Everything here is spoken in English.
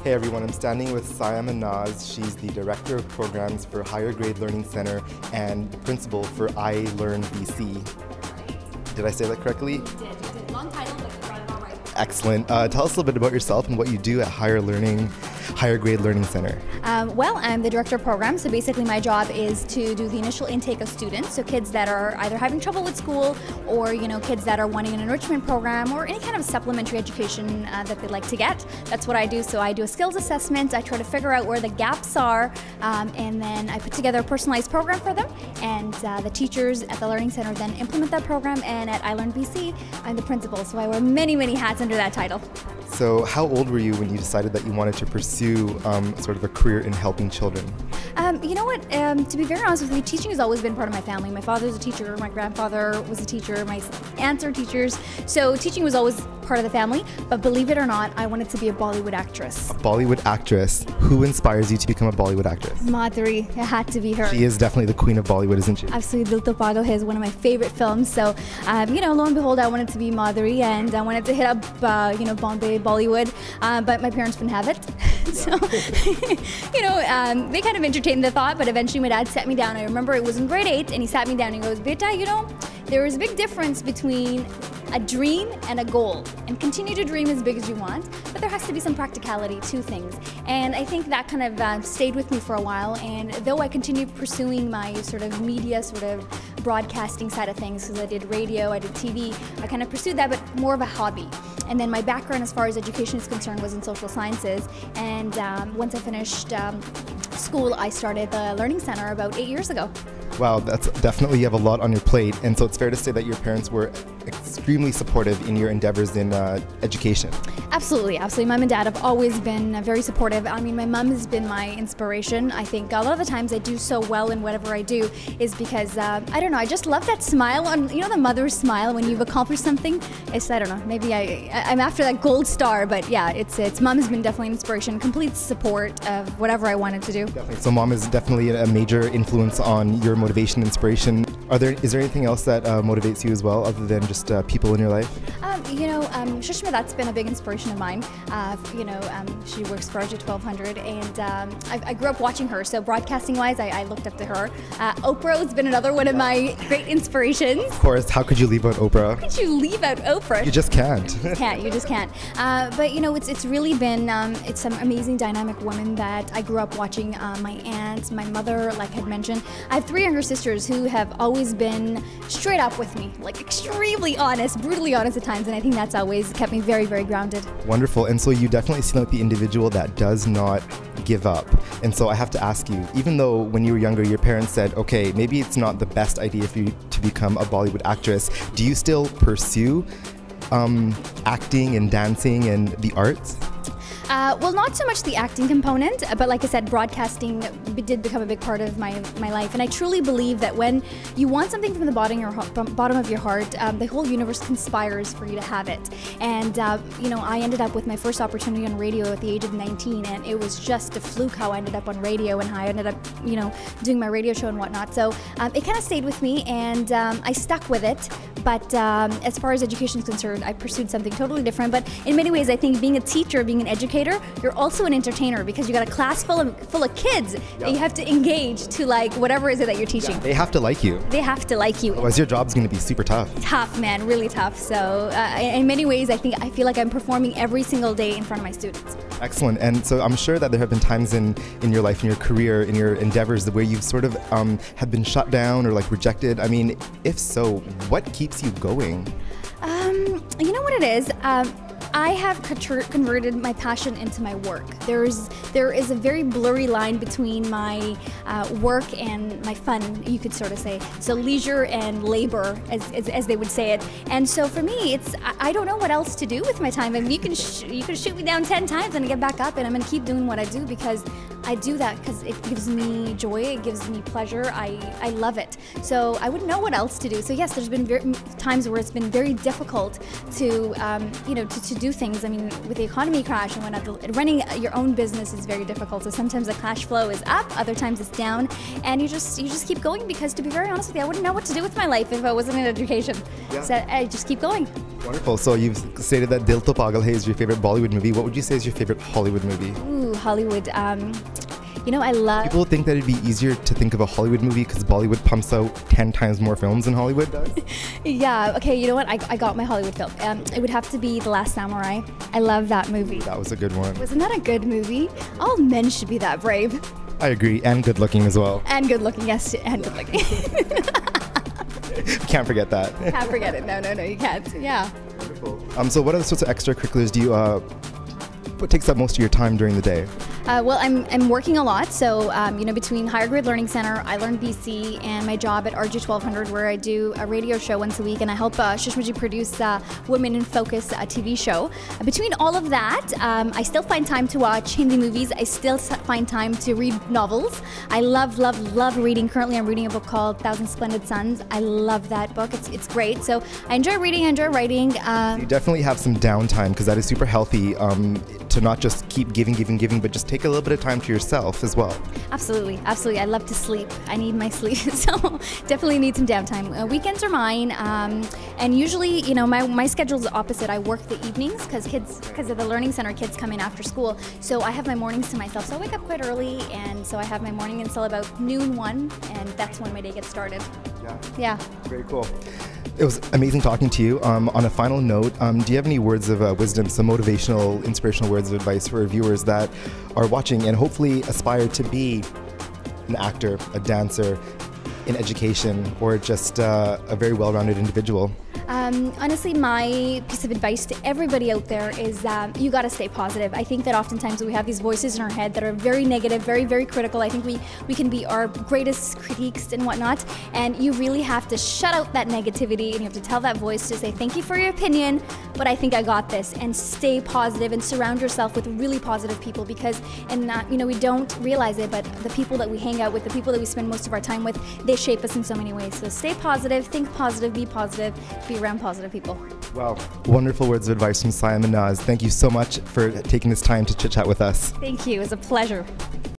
Hey everyone, I'm standing with Saima Naz. She's the Director of Programs for Higher Grade Learning Center and the Principal for I Learn BC. Did I say that correctly? You did. Long title, but you got it all right. Excellent. Tell us a little bit about yourself and what you do at Higher Grade Learning Center. Well, I'm the Director of Programs, so basically my job is to do the initial intake of students, so kids that are either having trouble with school or, kids that are wanting an enrichment program or any kind of supplementary education that they'd like to get. That's what I do. So I do a skills assessment, I try to figure out where the gaps are, and then I put together a personalized program for them, and the teachers at the Learning Center then implement that program, and at I Learn BC, I'm the principal, so I wear many, many hats under that title. So how old were you when you decided that you wanted to pursue sort of a career in helping children? You know what, to be very honest with you, teaching has always been part of my family. My father's a teacher, my grandfather was a teacher, my aunts are teachers, so teaching was always part of the family, but believe it or not, I wanted to be a Bollywood actress. A Bollywood actress. Who inspires you to become a Bollywood actress? Madhuri, it had to be her. She is definitely the queen of Bollywood, isn't she? Absolutely, Dil To Pagal is one of my favorite films, so lo and behold, I wanted to be Madhuri, and I wanted to hit up Bombay, Bollywood, but my parents couldn't have it. So, they kind of entertained the thought, but eventually my dad sat me down. I remember it was in grade 8, and he sat me down and he goes, "Beta, there is a big difference between a dream and a goal, and continue to dream as big as you want, but there has to be some practicality to things." And I think that kind of stayed with me for a while, and though I continued pursuing my sort of media, broadcasting side of things, because I did radio, I did TV, I kind of pursued that, but more of a hobby. And then my background as far as education is concerned was in social sciences, and once I finished school, I started the Learning Center about 8 years ago. Wow, that's definitely, you have a lot on your plate, and so it's fair to say that your parents were extremely supportive in your endeavors in education. Absolutely, absolutely. Mom and Dad have always been very supportive. I mean, my mom has been my inspiration. I think a lot of the times I do so well in whatever I do is because, I don't know, I just love that smile, on the mother's smile when you've accomplished something. I don't know, maybe I'm after that gold star, but yeah, it's mom has been definitely an inspiration, complete support of whatever I wanted to do. Definitely. So mom is definitely a major influence on your motivation and inspiration. Is there anything else that motivates you as well, other than just people in your life? Shushma, that's been a big inspiration of mine. She works for RJ 1200, and I grew up watching her, so broadcasting-wise, I looked up to her. Oprah has been another one of my great inspirations. Of course, how could you leave out Oprah? How could you leave out Oprah? You just can't. You just can't. But it's really been, it's some amazing dynamic women that I grew up watching. My aunt, my mother, like I had mentioned. I have 3 younger sisters who have always been straight up with me, like extremely honest, brutally honest at times, and I think that's always kept me very, very grounded. Wonderful. And so you definitely seem like the individual that does not give up. And so I have to ask you, even though when you were younger your parents said, okay, maybe it's not the best idea for you to become a Bollywood actress, do you still pursue acting and dancing and the arts? Well, not so much the acting component, but like I said, broadcasting did become a big part of my life. And I truly believe that when you want something from the bottom of your heart, the whole universe conspires for you to have it. And, I ended up with my first opportunity on radio at the age of 19, and it was just a fluke how I ended up on radio and how I ended up, doing my radio show and whatnot. So it kind of stayed with me, and I stuck with it. But as far as education is concerned, I pursued something totally different. But in many ways, I think being a teacher, being an educator, you're also an entertainer, because you got a class full of kids that you have to engage to whatever is it that you're teaching. They have to like you. They have to like you. Otherwise your job's going to be super tough. Tough, man, really tough. So in many ways, I feel like I'm performing every single day in front of my students. Excellent. And so I'm sure that there have been times in your life, in your career, in your endeavors, where you've sort of have been shut down or rejected. I mean, if so, what keeps you going? You know what it is? I have converted my passion into my work. There is a very blurry line between my work and my fun, you could sort of say. So leisure and labor, as they would say it. And so for me, I don't know what else to do with my time. I mean, you can shoot me down 10 times and I get back up, and I'm going to keep doing what I do, because I do that because it gives me joy, it gives me pleasure, I love it. So I wouldn't know what else to do. So yes, there's been times where it's been very difficult to, to do things. I mean, with the economy crash and whatnot, running your own business is very difficult. So sometimes the cash flow is up, other times it's down, and you just keep going, because to be very honest with you, I wouldn't know what to do with my life if I wasn't in education. Yeah. So I just keep going. Wonderful. So you've stated that Dil To Pagal Hai is your favorite Bollywood movie. What would you say is your favorite Hollywood movie? Ooh, Hollywood. I love... People think that it'd be easier to think of a Hollywood movie because Bollywood pumps out 10 times more films than Hollywood does. Yeah, okay, you know what? I got my Hollywood film. It would have to be The Last Samurai. I love that movie. That was a good one. Wasn't that a good movie? All men should be that brave. I agree, and good looking as well. And good looking, yes, and good looking. Can't forget that. Can't forget it. No, you can't. Yeah. Wonderful. So what other sorts of extracurriculars do you, what takes up most of your time during the day? Well, I'm working a lot, so between Higher Grade Learning Center, I Learn BC, and my job at RG 1200, where I do a radio show once a week, and I help Shishmaji produce Women in Focus TV show. Between all of that, I still find time to watch Hindi movies. I still find time to read novels. I love reading. Currently, I'm reading a book called Thousand Splendid Suns. I love that book. It's great. So I enjoy reading. I enjoy writing. You definitely have some downtime, because that is super healthy to not just keep giving, but just take a little bit of time to yourself as well. Absolutely. I love to sleep. I need my sleep, so definitely need some downtime. Weekends are mine, and usually, my schedule is opposite. I work the evenings because of the Learning Center, kids come in after school, so I have my mornings to myself. So I wake up quite early, and so I have my morning until about noon, 1, and that's when my day gets started. Yeah. Very cool. It was amazing talking to you. On a final note, do you have any words of wisdom, some motivational, inspirational words of advice for viewers that are watching and hopefully aspire to be an actor, a dancer, in education, or just a very well-rounded individual? Honestly, my piece of advice to everybody out there is you got to stay positive. I think that oftentimes we have these voices in our head that are very negative, very, very critical. I think we can be our greatest critiques and whatnot, and you really have to shut out that negativity, and you have to tell that voice to say, thank you for your opinion, but I think I got this, and stay positive and surround yourself with really positive people, because, we don't realize it, but the people that we hang out with, the people that we spend most of our time with, they shape us in so many ways. So stay positive, think positive, be around positive people. Wow, wonderful words of advice from Saima Naz. Thank you so much for taking this time to chit chat with us. Thank you, it was a pleasure.